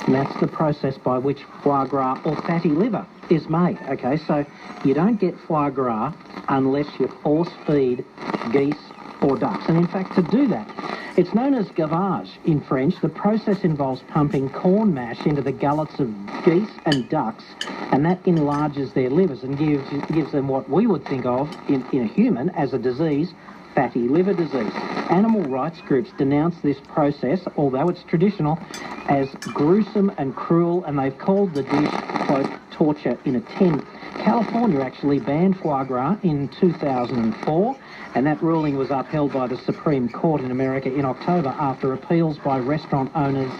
And that's the process by which foie gras or fatty liver is made. Okay, so you don't get foie gras unless you force feed geese or ducks. And in fact, to do that, it's known as gavage in French. The process involves pumping corn mash into the gullets of geese and ducks, and that enlarges their livers and gives them what we would think of in a human as a disease, fatty liver disease. Animal rights groups denounce this process, although it's traditional, as gruesome and cruel, and they've called the dish, quote, torture in a tin. California actually banned foie gras in 2004, and that ruling was upheld by the Supreme Court in America in October after appeals by restaurant owners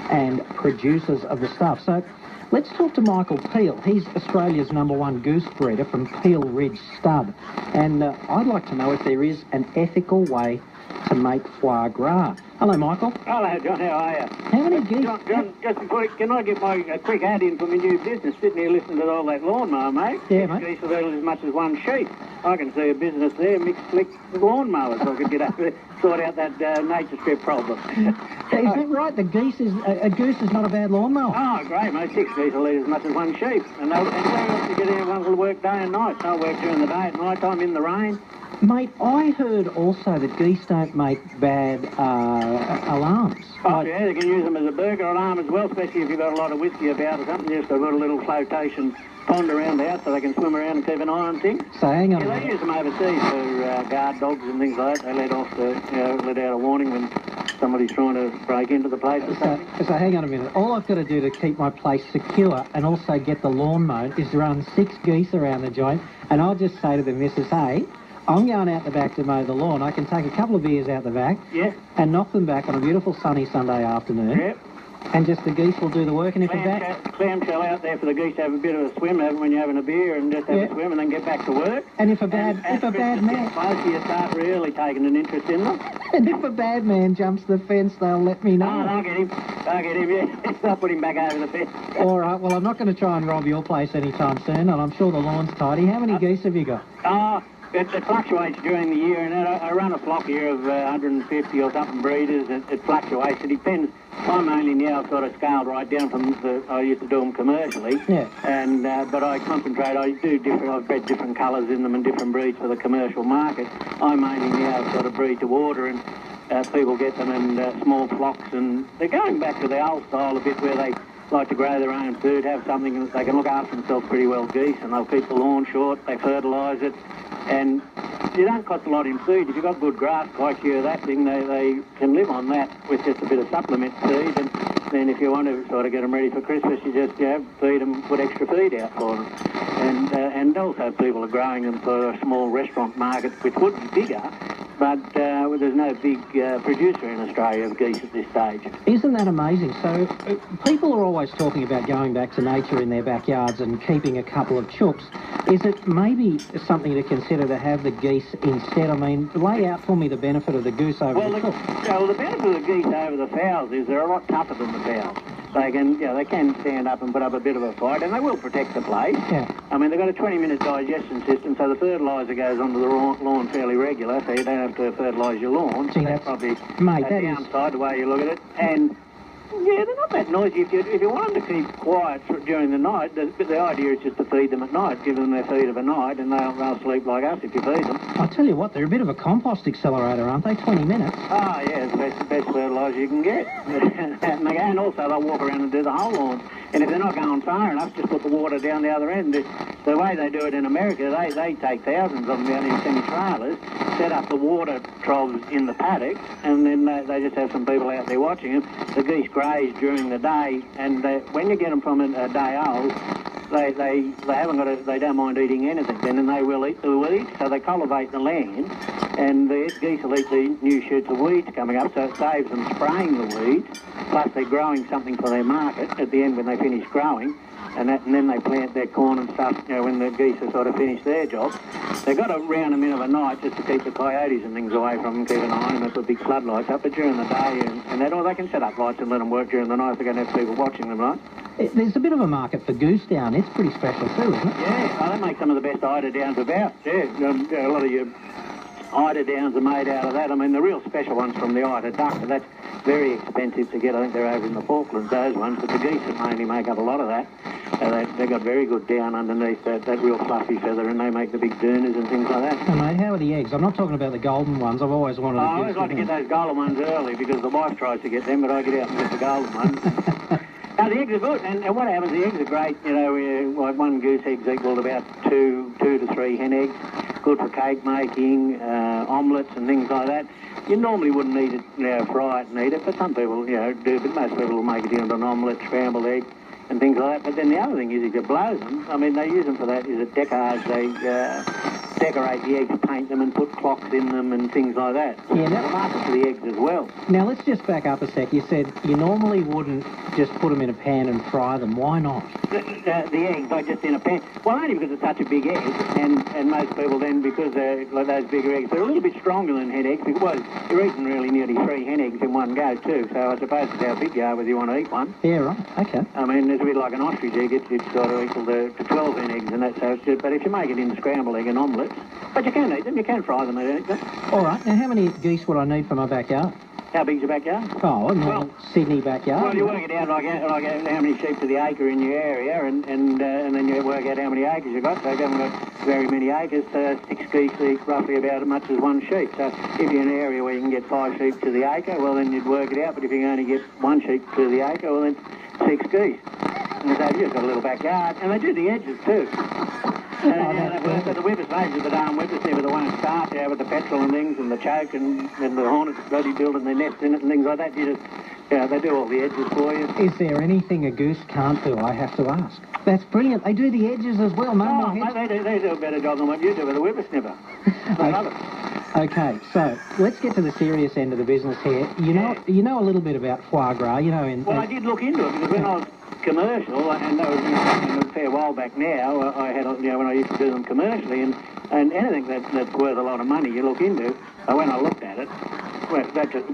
and producers of the stuff. So let's talk to Michael Peel. He's Australia's #1 goose breeder from Peel Ridge Stud. And I'd like to know if there is an ethical way to make foie gras. Hello, Michael. Hello, John. How are you? How many geese? John, just before, can I get a quick ad in for my new business? Sitting here listening to all that lawnmower, mate. Yeah, Six mate. geese are as much as one sheep. I can see a business there, mixed slick lawnmowers, so I could get over there, sort out that nature strip problem. Is that right? The geese is a goose is not a bad lawnmower. Oh, great, mate. 6 geese will eat as much as one sheep. And where else do you get anyone who'll work day and night? They'll work during the day, at night time, in the rain. Mate, I heard also that geese don't make bad alarms. Oh, yeah, they can use them as a burglar alarm as well, especially if you've got a lot of whiskey about or something. Just a little flotation pond around the house so they can swim around and keep an eye on things. So hang on a Yeah, they minute. use them overseas for guard dogs and things like that. They let out a warning when somebody's trying to break into the place or something. So hang on a minute. All I've got to do to keep my place secure and also get the lawn mowed is run 6 geese around the joint, and I'll just say to the missus, hey, I'm going out the back to mow the lawn. I can take a couple of beers out the back and knock them back on a beautiful sunny Sunday afternoon. Yep. And just the geese will do the work. And if Clamshell out there for the geese to have a bit of a swim when you're having a beer and just have a swim and then get back to work. And if a bad man, closer, you start really taking an interest in them. And if a bad man jumps the fence, they'll let me know. Oh, I'll get him. Yeah. I'll put him back over the fence. All right. Well, I'm not going to try and rob your place anytime soon, and I'm sure the lawn's tidy. How many geese have you got? Oh, it fluctuates during the year, and I run a flock here of 150 or something breeders. It fluctuates. It depends. I'm only now sort of scaled right down from I used to do them commercially. Yeah. And but I concentrate. I've bred different colours in them and different breeds for the commercial market. I mainly now sort of breed to order, and people get them in small flocks, and they're going back to the old style a bit where they like to grow their own food, have something that they can look after themselves pretty well, geese, and they'll keep the lawn short, they fertilise it, and you don't cost a lot in feed. If you've got good grass like you, that thing, they can live on that with just a bit of supplement feed, and then if you want to sort of get them ready for Christmas, you just feed them, put extra feed out for them. And also people are growing them for a small restaurant market, which would be bigger, but there's no big producer in Australia of geese at this stage. Isn't that amazing? So people are always talking about going back to nature in their backyards and keeping a couple of chooks. Is it maybe something to consider to have the geese instead? I mean, lay out for me the benefit of the goose over the chook. Well, the benefit of the geese over the fowls is they're a lot tougher than the fowls. They can stand up and put up a bit of a fight, and they will protect the place. Yeah. I mean, they've got a 20-minute digestion system, so the fertiliser goes onto the lawn fairly regular, so you don't have to fertilise your lawn. See, that's probably mate, a downside, the way you look at it. And yeah, they're not that noisy. If you want them to keep quiet during the night, the idea is just to feed them at night, give them their feed of a night, and they'll sleep like us if you feed them. I'll tell you what, they're a bit of a compost accelerator, aren't they? 20 minutes. Oh, yeah, it's the best fertiliser you can get. And also they'll walk around and do the whole lawn. And if they're not going far enough, just put the water down the other end. The way they do it in America, they take thousands of them down in semi-trailers, set up the water troughs in the paddock, and then they just have some people out there watching them. The geese graze during the day, and when you get them from a day old, they don't mind eating anything then, and they will eat the weeds, so they cultivate the land, and the geese will eat the new shoots of weeds coming up, so it saves them spraying the weeds, plus they're growing something for their market at the end when they finish growing, and then they plant their corn and stuff, when the geese have sort of finished their job. They've got to round them in of a night just to keep the coyotes and things away from them, keep an eye on them, they put big floodlights up, but during the day and that, or they can set up lights and let them work during the night if they're going to have people watching them, right? There's a bit of a market for goose down. It's pretty special too, isn't it? Yeah, well, they make some of the best eider downs about. Yeah, a lot of your eider downs are made out of that. I mean, the real special ones from the eider duck, that's very expensive to get. I think they're over in the Falklands, those ones, but the geese that mainly make up a lot of that. They've got very good down underneath that real fluffy feather, and they make the big dooners and things like that. And mate, how are the eggs? I'm not talking about the golden ones. I've always wanted I always like to get those golden ones early because the wife tries to get them, but I get out and get the golden ones. Now, the eggs are good, and what happens, the eggs are great. You know, like one goose egg's equal to about two to three hen eggs. Good for cake making, omelettes and things like that. You normally wouldn't eat it, fry it and eat it, but some people, do, but most people will make it into an omelette, scrambled egg, and things like that. But then the other thing is if you blow them, I mean, they use them for that, is a decoupage. They decorate the eggs, paint them and put clocks in them and things like that. Yeah, There's a market for the eggs as well. Now, let's just back up a sec. You said you normally wouldn't just put them in a pan and fry them. Why not? The eggs, like just in a pan. Well, only because it's such a big egg, and most people then, because they're like those bigger eggs, they're a little bit stronger than hen eggs. Because you're eating really nearly 3 hen eggs in one go too, so I suppose it's how big you are whether you want to eat one. Yeah, right. Okay. I mean, it's a bit like an ostrich egg. It's sort of equal to 12 hen eggs and that, so it's good. But if you make it into scrambled egg and omelettes, but you can eat them, you can fry them. All right. Now, how many geese would I need for my backyard? How big's your backyard? Oh, well, Sydney backyard. Well, you work it out like how many sheep to the acre in your area, and then you work out how many acres you've got. So you haven't got very many acres. 6 geese eat roughly about as much as 1 sheep. So if you're in an area where you can get 5 sheep to the acre, well, then you'd work it out. But if you can only get 1 sheep to the acre, well, then 6 geese. And so you've got a little backyard. And they do the edges too. The whippersnappers, the darn whippersnapper, the one that starts out with the petrol and things, and the choke, and the hornets bloody building their nest in it and things like that. You just, they do all the edges for you. Is there anything a goose can't do, I have to ask? That's brilliant. They do the edges as well. No more heads. Mate, they do a better job than what you do with a whippersnapper. I love it. Okay, so let's get to the serious end of the business here. You know a little bit about foie gras. Well, I did look into it because when I was commercial, and that was a fair while back now, I had, when I used to do them commercially, and anything that's worth a lot of money you look into, when I looked at it, well,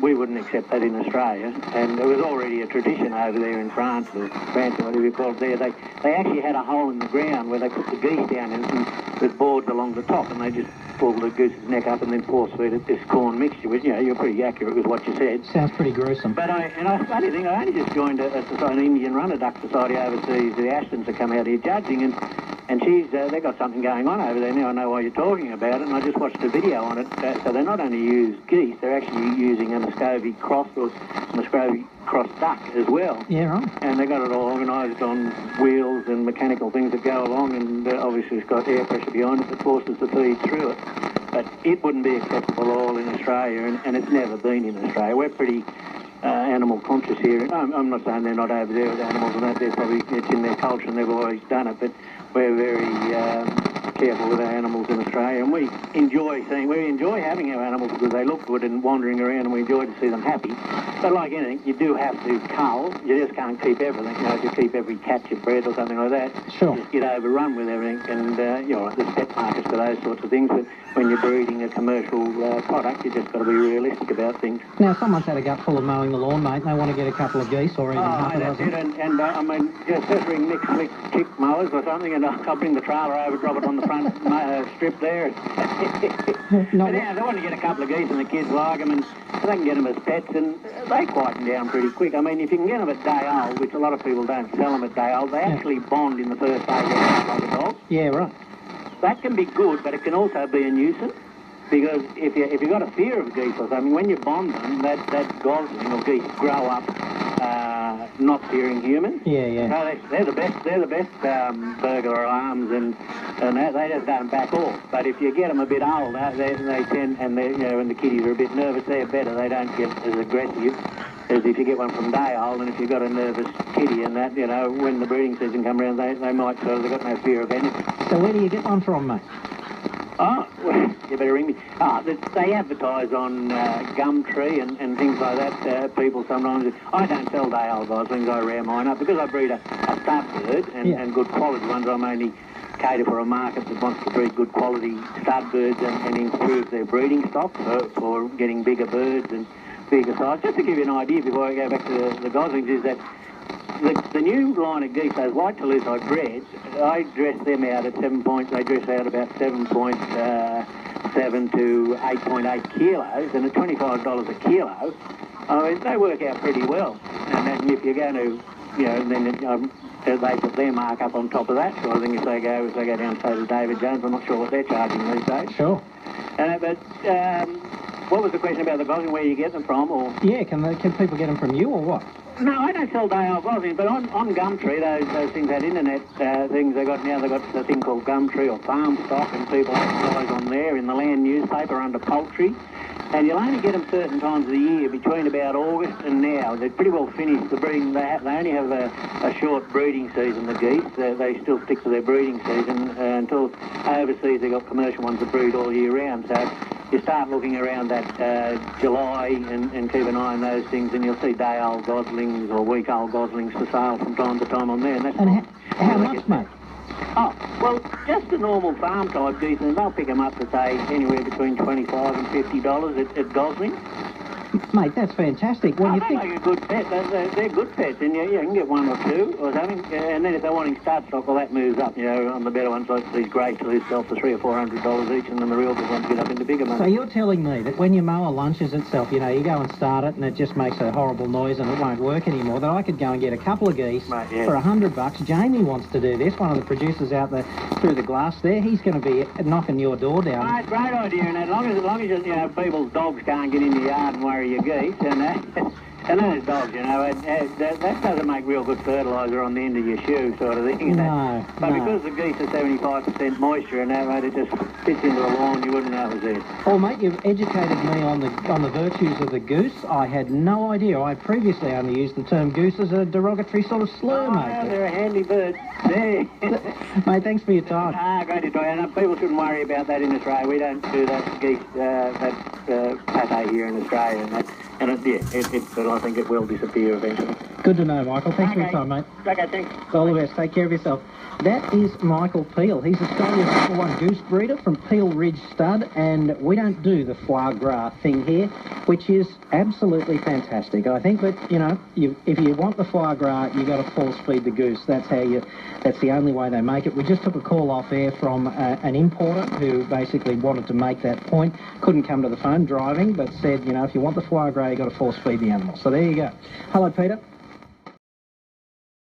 we wouldn't accept that in Australia, and there was already a tradition over there in France, or whatever you call it there. They actually had a hole in the ground where they put the geese down and with boards along the top, and they just pull the goose's neck up and then force feed it this corn mixture, which, you're pretty accurate with what you said. Sounds pretty gruesome. But I only just joined an Indian runner duck society overseas. The Ashtons have come out here judging, and she's they've got something going on over there now. I know why you're talking about it, and I just watched a video on it. So they not only use geese, they're actually using a Muscovy cross or Muscovy cross duck as well. Yeah, right. And they got it all organised on wheels and mechanical things that go along, and obviously it's got air pressure behind it that forces the feed through it. But it wouldn't be acceptable all in Australia, and it's never been in Australia. We're pretty animal conscious here. I'm not saying they're not over there with animals and that. They're probably, it's in their culture and they've always done it, but we're very careful with our animals in Australia, and we enjoy having our animals because they look good and wandering around, and we enjoy to see them happy. But like anything, you do have to cull. You just can't keep everything. If you keep every cat you bred or something like that, sure, you just get overrun with everything. And there's pet markets for those sorts of things, but when you're breeding a commercial product, you just got to be realistic about things. Now, someone's had a gut full of mowing the lawn, mate, and they want to get a couple of geese or even half a dozen. And I mean, just ring Nick Slick chick mowers or something, and I'll bring the trailer over, drop it on the front strip there. But yeah, they want to get a couple of geese, and the kids like them, and they can get them as pets, and they quieten down pretty quick. I mean, if you can get them at day old, which a lot of people don't sell them at day old, they actually bond in the first day like adults. Yeah, right. That can be good, but it can also be a nuisance, because if you've got a fear of geese or something, when you bond them, that gosling or geese grow up not fearing humans. Yeah, yeah. So they're the best burglar alarms, and that, they just don't back off. But if you get them a bit older, they tend, and when the kiddies are a bit nervous, they're better. They don't get as aggressive as if you get one from day old, and if you've got a nervous kiddie and that, when the breeding season comes around, they might they've got no fear of anything. So where do you get one from, mate? Oh, well, you better ring me. They advertise on Gumtree and things like that. People sometimes... I don't sell day-old goslings, I rear mine up. Because I breed a stud bird and good quality ones, I mainly cater for a market that wants to breed good quality stud birds and improve their breeding stock for getting bigger birds and bigger size. Just to give you an idea before I go back to the goslings, is that the new line of geese, those white Toulouse I bred, I dress them out at 7 points. They dress out about 7.7 to 8.8 kilos, and at $25 a kilo, I mean, they work out pretty well. And then if you're going to, you know, then they put their mark up on top of that sort of thing. If they go down, say, to David Jones, I'm not sure what they're charging these days. Sure. But what was the question about the Gosling, where you get them from? Or Yeah, can people get them from you or what? no, I don't sell day-old Goslings, but on Gumtree, those things, that internet things they got now, they've got a thing called Gumtree or Farm Stock, and people advertise on there in the Land newspaper under poultry. And you'll only get them certain times of the year, between about August and now. They're pretty well finished. The breeding, they only have a short breeding season, the geese. They still stick to their breeding season until overseas they've got commercial ones that breed all year round. So you start looking around that July and keep an eye on those things, and you'll see day-old Goslings or week-old Goslings for sale from time to time on there. And that's how much, mate? Oh, well, just the normal farm-type geese, and they'll pick them up for, say, anywhere between $25 and $50 at Gosling. Mate, that's fantastic. When you they think... make a good pet. They're good pets, and you can get one or two or something. And then if they're wanting stud stock, well, that moves up, you know, on the better ones like these greys to these sell for $300 or $400 each, and then the real good ones get up into bigger money. So you're telling me that when your mower lunches itself, you know, you go and start it and it just makes a horrible noise and it won't work anymore, that I could go and get a couple of geese Mate, yeah. for $100. Jamie wants to do this, one of the producers out there through the glass there. He's going to be knocking your door down. Right, great idea, and as long as you know, people's dogs can't get in the yard and worry your geese, and those dogs, you know, that doesn't make real good fertiliser on the end of your shoe, sort of thing. No, But because the geese are 75% moisture and that, mate, it just fits into the lawn, you wouldn't know it was there. Oh, mate, you've educated me on the virtues of the goose. I had no idea. I previously only used the term goose as a derogatory sort of slur, Oh, mate. they're a handy bird. There. Mate, thanks for your time. Great to try. And people shouldn't worry about that in Australia. We don't do that geese, pate here in Australia and that. And but I think it will disappear eventually. Good to know, Michael. Thanks for your time, mate. Okay, thanks. All the best. Take care of yourself. That is Michael Peel. He's Australia's #1 goose breeder from Peel Ridge Stud, and we don't do the foie gras thing here, which is absolutely fantastic. I think that, you know, if you want the foie gras, you got to force feed the goose. That's the only way they make it. We just took a call off air from an importer who basically wanted to make that point. Couldn't come to the phone driving, but said, you know, if you want the foie gras, you got to force feed the animal. So there you go. Hello, Peter.